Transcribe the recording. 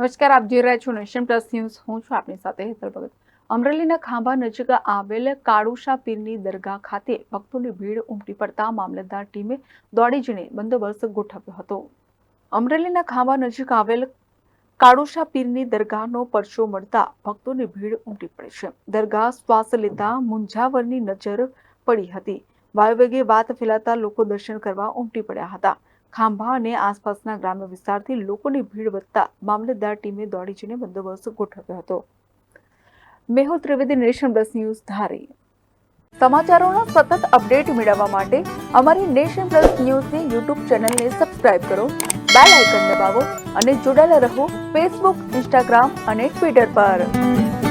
નમસ્કાર, આપ જોઈ રહ્યા છો નેશન પ્લસ ન્યૂઝ. હું છું આપની સાથે હેતલ ભગત. અમરેલીના ખાંભા નજીક આવેલ કાળુશા પીરની દરગાહ ખાતે ભક્તોની ભીડ ઉમટી પડતા મામલતદાર ટીમે દોડી જઈને બંદોબસ્ત ગોઠવ્યો હતો. અમરેલીના ખાંભા નજીક આવેલ કાળુશા પીરની દરગાહનો પરચો મળતા ભક્તોની ભીડ ઉમટી પડી છે. દરગાહ શ્વાસ લેતા મુંજાવરની નજર પડી હતી. વાયુવેગે વાત ફેલાતા લોકો દર્શન કરવા ઉમટી પડ્યા હતા. ખાંભા અને આસપાસના ગ્રામ્ય વિસ્તારથી લોકોની ભીડ વધતા મામલતદાર ટીમે દોડી જઈને બંદોબસ્ત ગોઠવ્યો હતો. Mehul Trivedi, nation plus news, Dhari. સમાચારોના સતત અપડેટ મેળવવા માટે અમારી નેશન પ્લસ ન્યૂઝની યુટ્યુબ ચેનલને સબસ્ક્રાઇબ કરો, બેલ આઇકન દબાવો અને જોડાયેલા રહો ફેસબુક, ઇન્સ્ટાગ્રામ અને ટ્વિટર પર.